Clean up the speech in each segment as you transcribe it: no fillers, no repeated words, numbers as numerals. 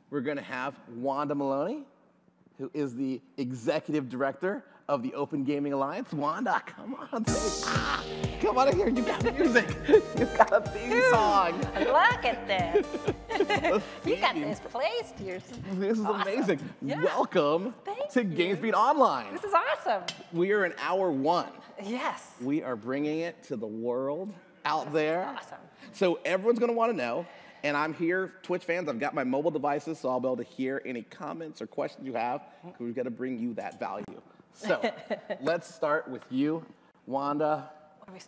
we're going to have Wanda Maloney, who is the executive director of the Open Gaming Alliance. Wanda, come on stage. Come on in here. You got music. You've got a theme song. Look at this. You got this placed here. This is awesome. Amazing. Yeah. Welcome to GamesBeat Online. This is awesome. We are in hour 1. Yes. We are bringing it to the world out there. Awesome. So everyone's going to want to know. And I'm here, Twitch fans, I've got my mobile devices, so I'll be able to hear any comments or questions you have, because we've got to bring you that value. So let's start with you, Wanda.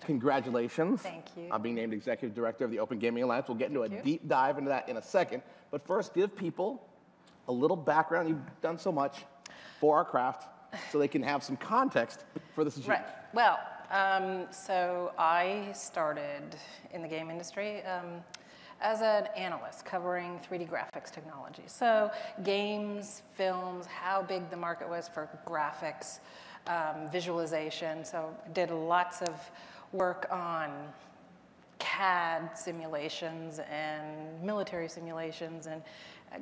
Congratulations. Thank you. On being named Executive Director of the Open Gaming Alliance. We'll get into a deep dive into that in a second. But first, give people a little background. You've done so much for our craft, so they can have some context for this achievement. Right. Well, so I started in the game industry as an analyst covering 3D graphics technology. So games, films, how big the market was for graphics, visualization. So I did lots of work on CAD simulations and military simulations and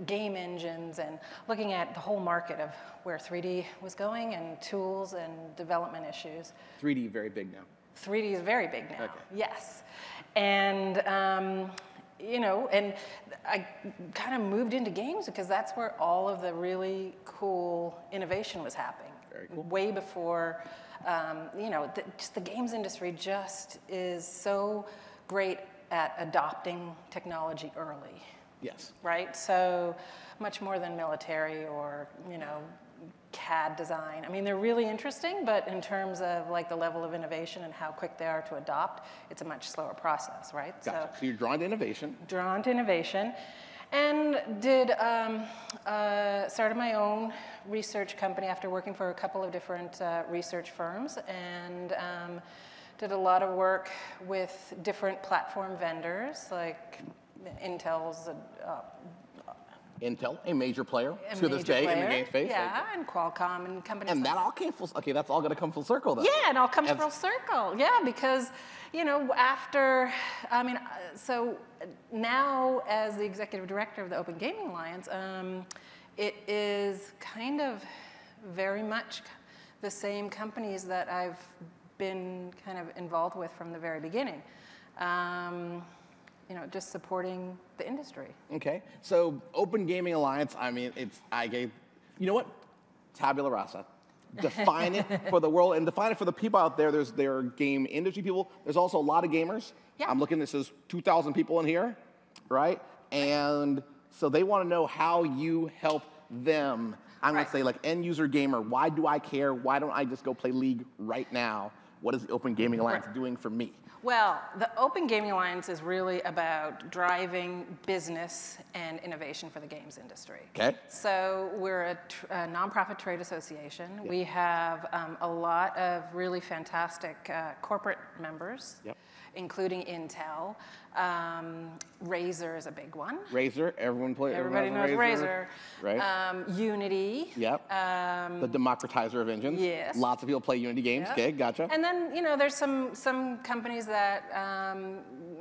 game engines and looking at the whole market of where 3D was going and tools and development issues. 3D very big now. 3D is very big now, okay. Yes. And you know, and I kind of moved into games because that's where all of the really cool innovation was happening. Very cool. Way before, you know, just the games industry just is so great at adopting technology early. Yes. Right? So much more than military or, you know, CAD design. I mean, they're really interesting, but in terms of like the level of innovation and how quick they are to adopt, it's a much slower process, right? Gotcha. So you're drawn to innovation. Drawn to innovation, and did started my own research company after working for a couple of different research firms, and did a lot of work with different platform vendors like Intel's. Intel, a major player to this day in the game space. Yeah, and Qualcomm and companies. And that all came full. Okay, that's all going to come full circle, though. Yeah, it all comes full circle. Yeah, because you know, after I mean, so now as the executive director of the Open Gaming Alliance, it is kind of very much the same companies that I've been kind of involved with from the very beginning. You know, just supporting the industry. Okay, so Open Gaming Alliance, I mean, you know what? Tabula rasa. Define it for the world and define it for the people out there. There are game industry people. There's also a lot of gamers. Yeah. I'm looking, this is 2,000 people in here, right? And so they want to know how you help them. I'm going to say like end user gamer, why do I care? Why don't I just go play League right now? What is the Open Gaming Alliance doing for me? Well, the Open Gaming Alliance is really about driving business and innovation for the games industry. Okay. So we're a nonprofit trade association. Yep. We have a lot of really fantastic corporate members, yep, including Intel. Razer is a big one. Razer, everybody knows Razer. Right. Unity. Yep. The democratizer of engines. Yes. Lots of people play Unity games. Yep. Okay, gotcha. And then, you know, there's some companies that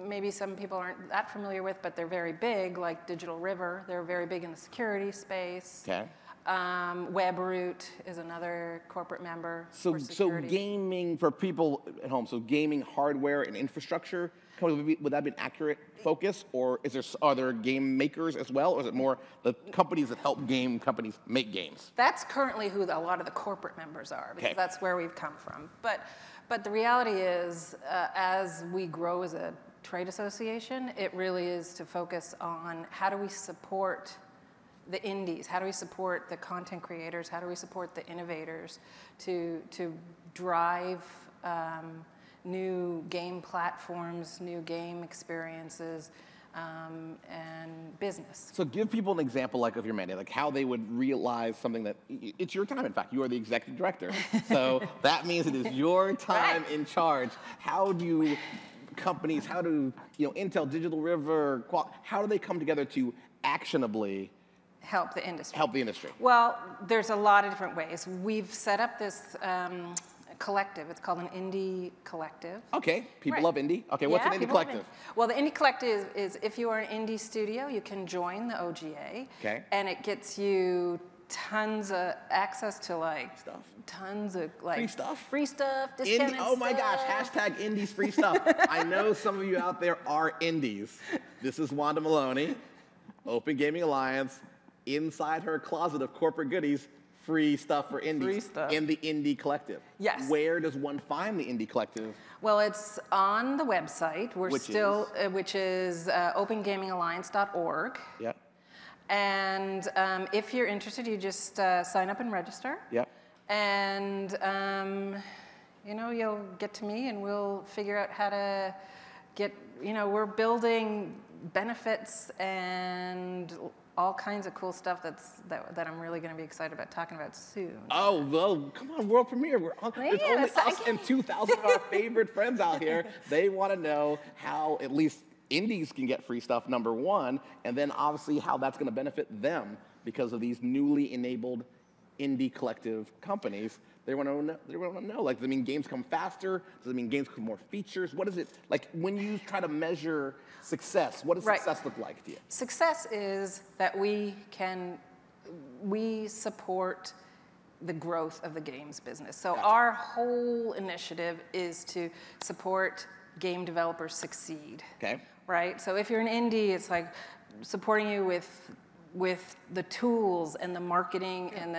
maybe some people aren't that familiar with, but they're very big, like Digital River. They're very big in the security space. Okay. WebRoot is another corporate member. So gaming for people at home. So gaming hardware and infrastructure. Would that be an accurate focus, or are there game makers as well, or is it more the companies that help game companies make games? That's currently who a lot of the corporate members are, because that's where we've come from. But the reality is, as we grow as a trade association, it really is to focus on how do we support the indies, how do we support the content creators, how do we support the innovators to drive new game platforms, new game experiences, and business. So give people an example like of your mandate, like how they would realize something that, it's your time, in fact. You are the executive director. So that means it is your time in charge. How do companies, Intel, Digital River, how do they come together to actionably help the industry? Help the industry. Well, there's a lot of different ways. We've set up this collective. It's called an indie collective. Okay, people Right. love indie. Okay, what's Yeah, an indie people love collective? Well, the indie collective is if you are an indie studio, you can join the OGA. Okay. And it gets you tons of access to like Stuff. tons of like Free stuff? discounted Oh my gosh, stuff. hashtag indies free stuff. I know some of you out there are indies. This is Wanda Maloney, Open Gaming Alliance, inside her closet of corporate goodies, free stuff for indies. Free stuff. In the Indie Collective. Yes. Where does one find the Indie Collective? Well, it's on the website. Which is opengamingalliance.org. Yeah. And if you're interested, you just sign up and register. Yeah. And you'll get to me, and we'll figure out how to get. We're building benefits and all kinds of cool stuff that I'm really going to be excited about talking about soon. Oh, well, come on, world premiere. There's only us and 2,000 of our favorite friends out here. They want to know how at least indies can get free stuff, number one, and then obviously how that's going to benefit them because of these newly enabled indie collective companies. They want to know, like, does it mean games come faster? Does it mean games come with more features? What is it, like, when you try to measure success, what does success look like to you? Success is that we support the growth of the games business. So our whole initiative is to support game developers succeed. Okay. Right? So if you're an indie, it's like supporting you with the tools and the marketing and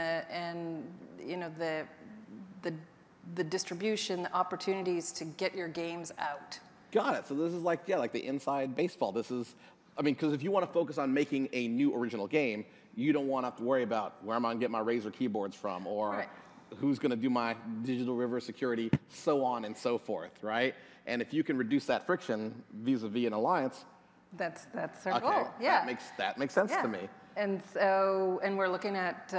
the distribution, the opportunities to get your games out. Got it. So this is like the inside baseball. This is, because if you want to focus on making a new original game, you don't want to have to worry about where am I going to get my Razer keyboards from, or who's going to do my Digital River security, so on and so forth, right? And if you can reduce that friction vis-a-vis an alliance, that's our goal. Yeah, that makes sense to me. And we're looking at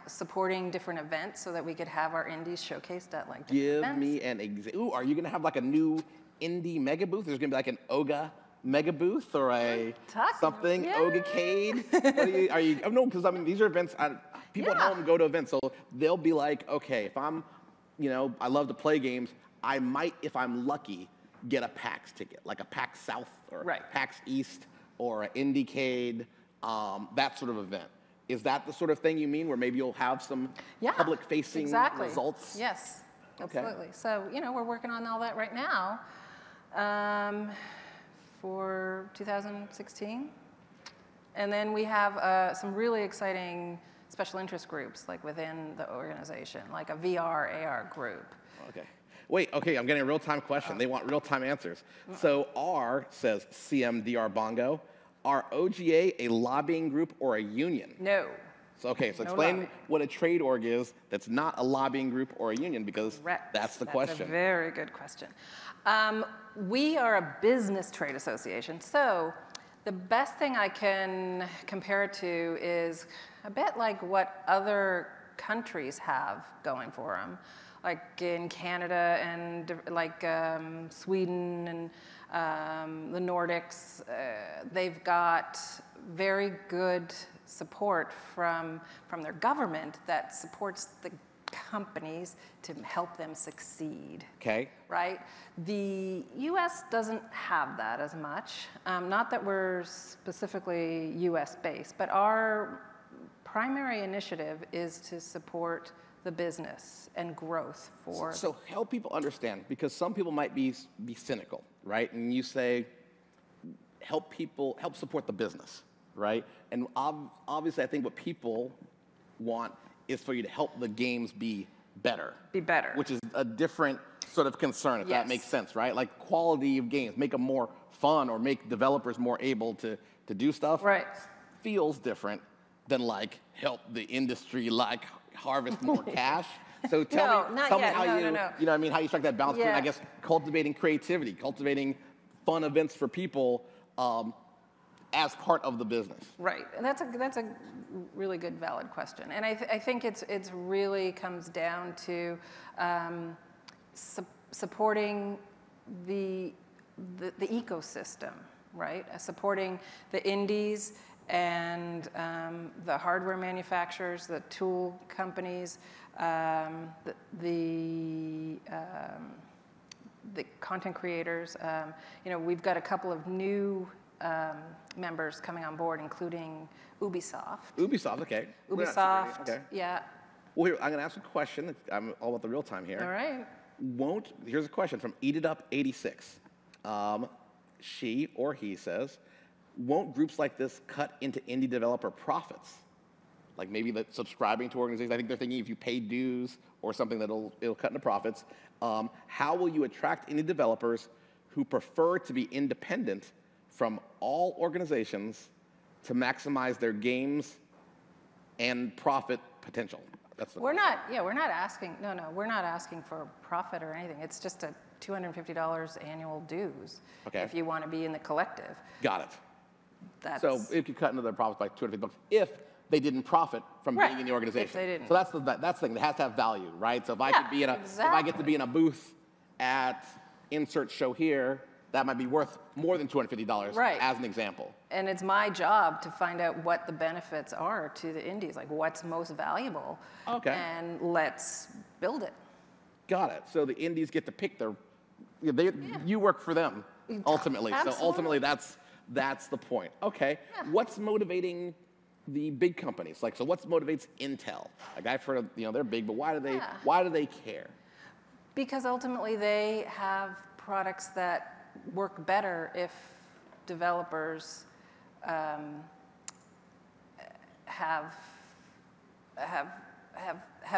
supporting different events so that we could have our indies showcased at like different events. Give me an example. Ooh, are you going to have like a new indie mega booth? There's going to be like an OGA mega booth or something, OGA-cade? No, because these are events, people at home go to events, so they'll be like, okay, if I'm, I love to play games, I might, if I'm lucky, get a PAX ticket, like a PAX South or PAX East or an IndieCade, that sort of event. Is that the sort of thing you mean, where maybe you'll have some public-facing results? Yes, absolutely. Okay. So, we're working on all that right now for 2016. And then we have some really exciting special interest groups, like within the organization, like a VR, AR group. Okay. Wait, okay, I'm getting a real-time question. They want real-time answers. So R says CMDR Bongo. Are OGA a lobbying group or a union? No. So, okay, so explain what a trade org is that's not a lobbying group or a union, because that's the question. That's a very good question. We are a business trade association, so the best thing I can compare it to is a bit like what other countries have going for them. Like in Canada and like Sweden and the Nordics, they've got very good support from their government that supports the companies to help them succeed. Okay. Right? The US doesn't have that as much. Not that we're specifically US based, but our primary initiative is to support the business and growth for. So help people understand, because some people might be cynical, right? And you say, help support the business, right? And obviously, I think what people want is for you to help the games be better. Be better. Which is a different sort of concern, if that makes sense, right? Like quality of games, make them more fun or make developers more able to do stuff. Right. Feels different than like help the industry like harvest more cash. So tell me how how you strike that balance between, I guess, cultivating creativity, cultivating fun events for people as part of the business. Right, and that's a really good, valid question. And I think it's really comes down to supporting the ecosystem, right? Supporting the indies and the hardware manufacturers, the tool companies, the content creators. You know, we've got a couple of new members coming on board, including Ubisoft. Ubisoft, okay. Ubisoft, okay. yeah. Well, here, I'm going to ask a question. I'm all about the real time here. All right. Here's a question from Eat It Up 86. She or he says, won't groups like this cut into indie developer profits? Like maybe that subscribing to organizations, I think they're thinking if you pay dues or something it'll cut into profits. How will you attract indie developers who prefer to be independent from all organizations to maximize their games and profit potential? That's the we're not asking, we're not asking for profit or anything. It's just a $250 annual dues if you want to be in the collective. Got it. So it could cut into their profits by $250 if they didn't profit from being in the organization. If they didn't. So that's the thing. It has to have value, right? So if I could be in if I get to be in a booth at insert show here, that might be worth more than $250 as an example. And it's my job to find out what the benefits are to the indies, like what's most valuable. Okay. And let's build it. Got it. So the indies get to pick their, you work for them ultimately. Absolutely. So ultimately that's the point. Okay. Yeah. What's motivating the big companies? Like, so what motivates Intel? Like I've heard of, they're big, but why do they care? Because ultimately they have products that work better if developers have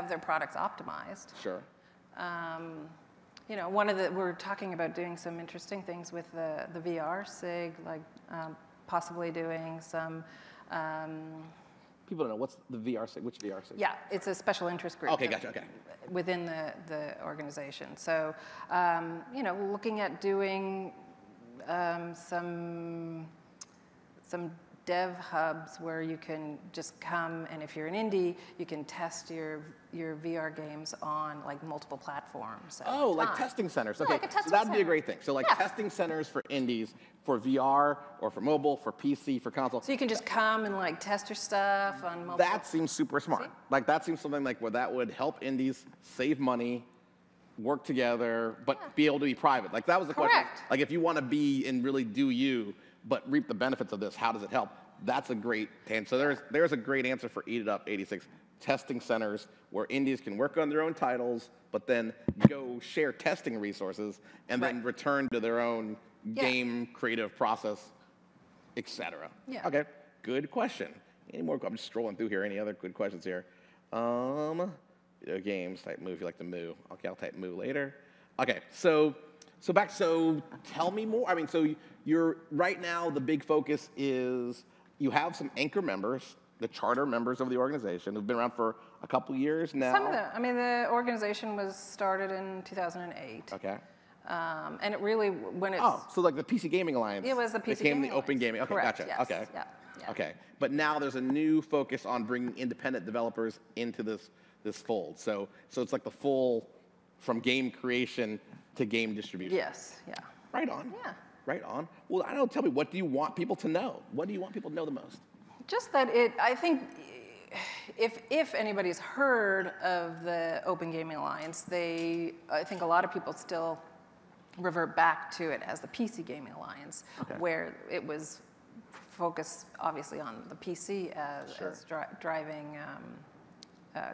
their products optimized. Sure. We're talking about doing some interesting things with the VR SIG, like possibly doing some. People don't know what's the VR SIG. Which VR SIG? Yeah, it's a special interest group. Okay, gotcha. Okay. Within the organization. So, looking at doing some dev hubs where you can just come, and if you're an indie, you can test your VR games on like multiple platforms. Like testing centers. Okay, like a testing so that'd be a center. great thing. So like testing centers for indies, for VR or for mobile, for PC, for console. So you can just come and like test your stuff on multiple. That seems super smart. Like that seems something like where that would help indies save money, work together, but be able to be private. Like that was the question. Like if you want to be and really do you, but reap the benefits of this, how does it help? That's a great answer. So there's a great answer for Eat It Up 86. Testing centers where indies can work on their own titles, but then go share testing resources and then return to their own game creative process, etc. Yeah. Okay, good question. Any more? I'm just scrolling through here. Any other good questions here? Games, type moo if you like to moo. Okay, I'll type moo later. Okay, so tell me more. I mean, so you're right now the big focus is you have some anchor members, the charter members of the organization who've been around for a couple years now. Some of them. I mean, the organization was started in 2008. Okay. And it really, when it's... so like the PC Gaming Alliance. It was the PC Gaming became the Alliance. Open Gaming. Okay, Correct, gotcha. yes. Okay. Yeah. Okay. But now there's a new focus on bringing independent developers into this fold. So it's like the full, from game creation to game distribution. Yes, yeah. Right on. Yeah. Right on. Well, I don't know, tell me, what do you want people to know? What do you want people to know the most? Just that I think if anybody's heard of the Open Gaming Alliance, I think a lot of people still revert back to it as the PC Gaming Alliance, where it was focused obviously on the PC as driving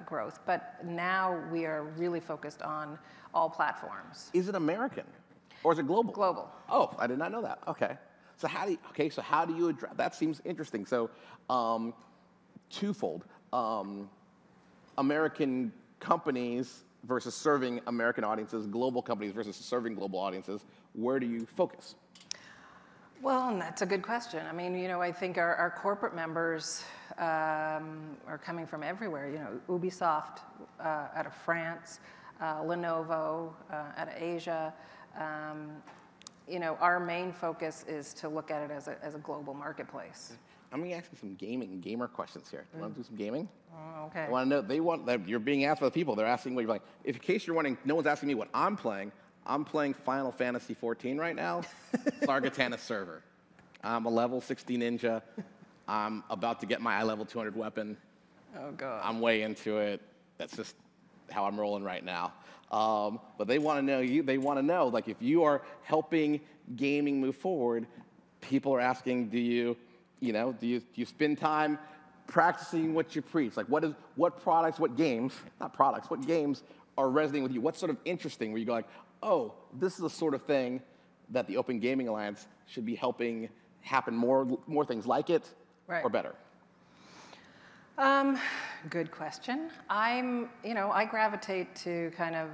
growth. But now we are really focused on all platforms. Is it American or is it global? Global. Oh, I did not know that. Okay. So how do you address that? Seems interesting. So twofold. American companies versus serving American audiences, global companies versus serving global audiences. Where do you focus? Well, and that's a good question. I mean, I think our corporate members are coming from everywhere. Ubisoft out of France, Lenovo out of Asia. Our main focus is to look at it as a global marketplace. I'm going to ask you some gamer questions here. You want to do some gaming? Oh, okay. I want to know, you're being asked by the people. They're asking what you're playing. In case you're wondering, no one's asking me what I'm playing. I'm playing Final Fantasy 14 right now, Sargatanas server. I'm a level 60 ninja. I'm about to get my eye level 200 weapon. Oh, God. I'm way into it. That's just how I'm rolling right now. But they want to know they want to know, like, if you are helping gaming move forward, people are asking, do you spend time practicing what you preach? Like, what games are resonating with you? What's sort of interesting where you go like, oh, this is the sort of thing that the Open Gaming Alliance should be helping happen more things like it, or better? Good question. I gravitate to kind of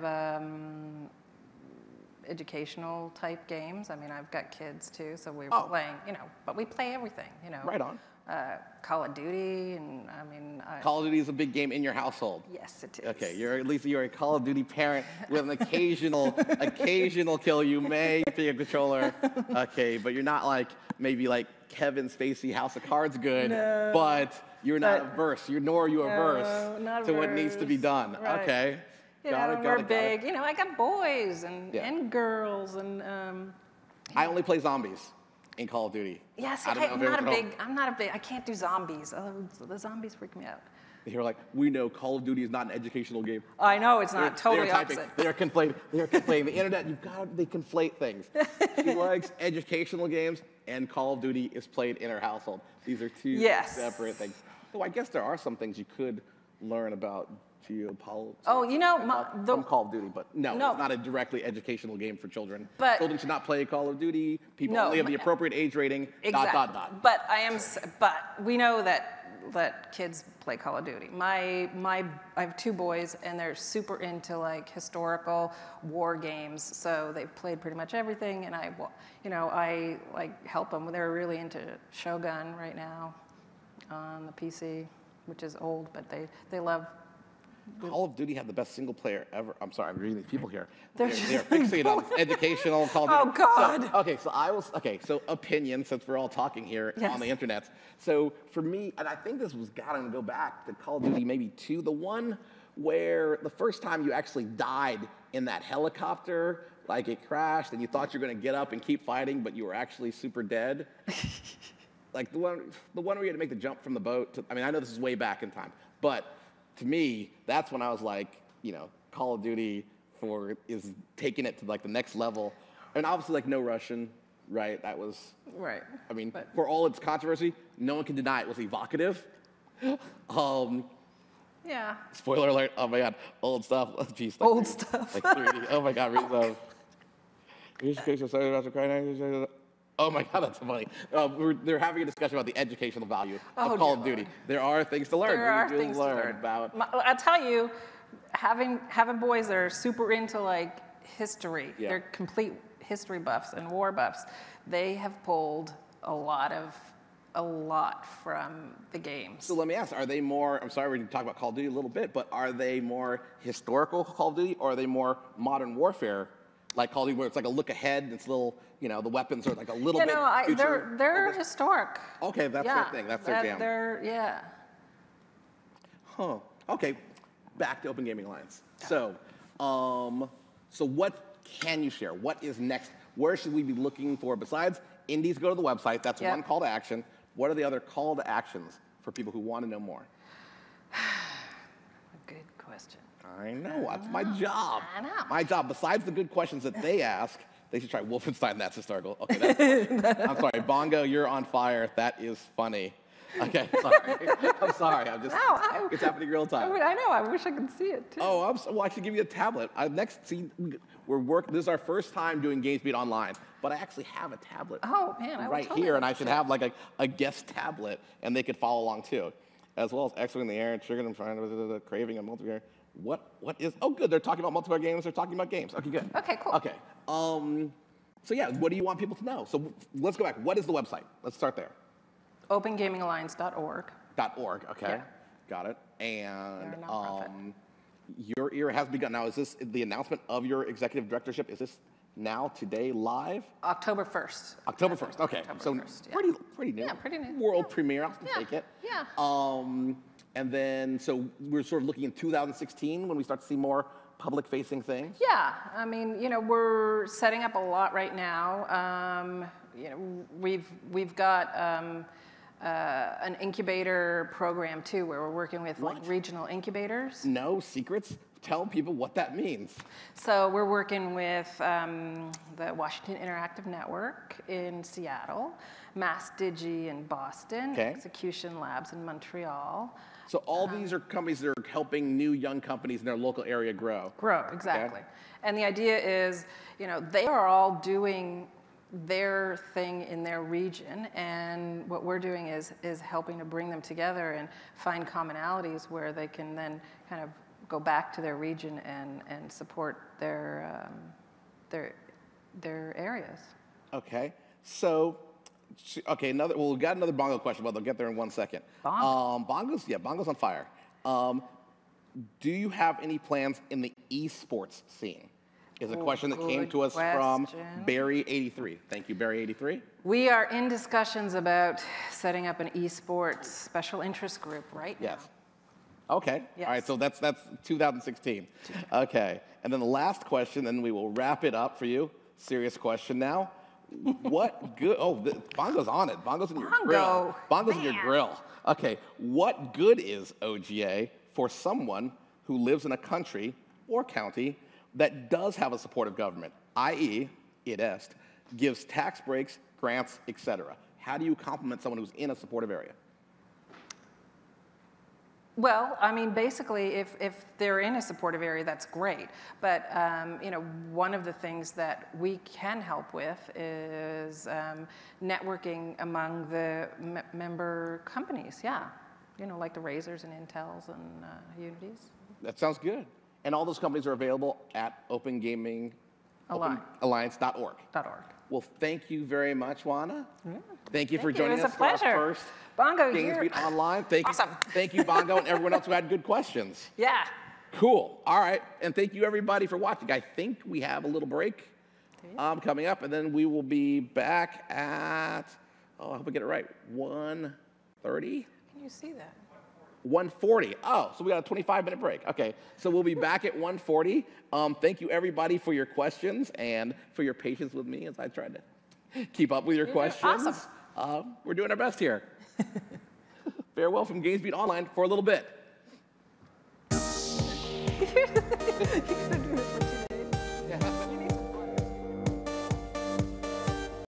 educational type games. I mean, I've got kids too, so we're playing, but we play everything, Right on. Call of Duty, and I mean. Call of Duty is a big game in your household. Yes, it is. Okay, you're a Call of Duty parent with an occasional kill. You may pick a controller. Okay, but you're not like maybe like Kevin Spacey House of Cards good, but you're not averse. Nor are you averse to what needs to be done. Right. Okay. We're big. I got boys and girls and. I only play zombies in Call of Duty. Yes, I'm not a big. I can't do zombies. Oh, the zombies freak me out. You're like, we know Call of Duty is not an educational game. I know it's not. Totally opposite. They're conflating. The internet. They conflate things. She likes educational games, and Call of Duty is played in her household. These are two separate things. So I guess there are some things you could learn about geopolitics. Oh, from Call of Duty, but no, it's not a directly educational game for children. But children should not play Call of Duty. People only have the appropriate age rating. Exactly. But we know that kids play Call of Duty. I have two boys, and they're super into like historical war games. So they've played pretty much everything, and I like help them. They're really into Shogun right now on the PC, which is old, but they love. Call of Duty had the best single player ever. I'm sorry, I'm reading these people here. They're fixated on educational Call of Duty. Oh, God. So opinion, since we're all talking here on the internet. So for me, and I think this was gotta go back to Call of Duty maybe 2, the one where the first time you actually died in that helicopter, like it crashed and you thought you were gonna get up and keep fighting, but you were actually super dead. Like the one where you had to make the jump from the boat to, I mean, I know this is way back in time, but to me, that's when I was like, Call of Duty is taking it to like the next level. And obviously like No Russian, right? That was, right. I mean, for all its controversy, no one can deny it was evocative. Yeah. Spoiler alert, oh my God, old stuff. Geez, old stuff. Like 3D, oh my God, read those. Oh my God, that's funny. They're having a discussion about the educational value of Call of Duty. There are things to learn. There are things to learn about. I'll tell you, having boys that are super into like history, they're complete history buffs and war buffs. They have pulled a lot from the games. So let me ask, are they more, I'm sorry we're going to talk about Call of Duty a little bit, but are they more historical Call of Duty, or are they more modern warfare? Like Call of Duty, where it's like a look ahead, it's a little, the weapons are like a little bit future. They're historic. Okay, that's their thing. That's their jam. Huh. Okay, back to Open Gaming Alliance. Yeah. So what can you share? What is next? Where should we be looking for besides indies? Go to the website. That's one call to action. What are the other call to actions for people who want to know more? Good question. I know, that's my job. I know. My job, besides the good questions that they ask, they should try Wolfenstein, that's historical. Okay, I'm sorry, Bongo, you're on fire. That is funny. Okay, sorry. I'm sorry, it's happening real time. I know, I wish I could see it too. Oh, well, I should give you a tablet. This is our first time doing GamesBeat online, but I actually have a tablet right here, and I should have like a guest tablet, and they could follow along too. As well as X-Wing in the air and Trigger and Fire, Craving and Multiplayer. What is, oh good, they're talking about multiplayer games, they're talking about games. Okay, good. Okay, cool. Okay, so yeah, what do you want people to know? So let's go back, what is the website? Let's start there. OpenGamingAlliance.org. Okay, yeah. Got it. And your year has begun. Now, is this the announcement of your executive directorship? Is this now, today, live? October 1st. October 1st, okay. October 1st, pretty new. Yeah, pretty new. World premiere, I'll take it. Yeah. And then, so we're sort of looking in 2016 when we start to see more public-facing things? Yeah, I mean, we're setting up a lot right now. We've got an incubator program too, where we're working with like regional incubators. No secrets? Tell people what that means. So we're working with the Washington Interactive Network in Seattle, Mass Digi in Boston, Execution Labs in Montreal. So all these are companies that are helping new young companies in their local area grow. Grow, exactly. Okay. And the idea is, you know, they are all doing their thing in their region, and what we're doing is helping to bring them together and find commonalities where they can then kind of go back to their region and support their areas. Okay. So, okay, we've got another bongo question, but they'll get there in 1 second. Bongos? Bongos on fire. Do you have any plans in the esports scene? Is a question that came to us from Barry83. Thank you, Barry83. We are in discussions about setting up an esports special interest group right now. Yes. Okay. Yes. All right. So that's 2016. Okay. And then the last question, and we will wrap it up for you. Serious question now. What good? Oh, bongo's on it. Bongo's in your grill. Bongo's in your grill. Okay. What good is OGA for someone who lives in a country or county that does have a supportive government, i.e., gives tax breaks, grants, etc.? How do you compliment someone who's in a supportive area? Well, I mean, basically, if they're in a supportive area, that's great. But you know, one of the things that we can help with is networking among the member companies. Yeah, you know, like the Razors and Intels and Unities. That sounds good. And all those companies are available at opengaming.org. Well, thank you very much, Juana. Yeah. Thank you for joining us for our first Bongo GamesBeat Online. Thank you. Thank you, Bongo, and everyone else who had good questions. Yeah. Cool. All right. And thank you, everybody, for watching. I think we have a little break coming up, and then we will be back at, I hope I get it right, 1:30? Can you see that? 1:40. Oh, so we got a 25-minute break. Okay, so we'll be back at 1:40. Thank you, everybody, for your questions and for your patience with me as I tried to keep up with your questions. Awesome. We're doing our best here. Farewell from GamesBeat Online for a little bit.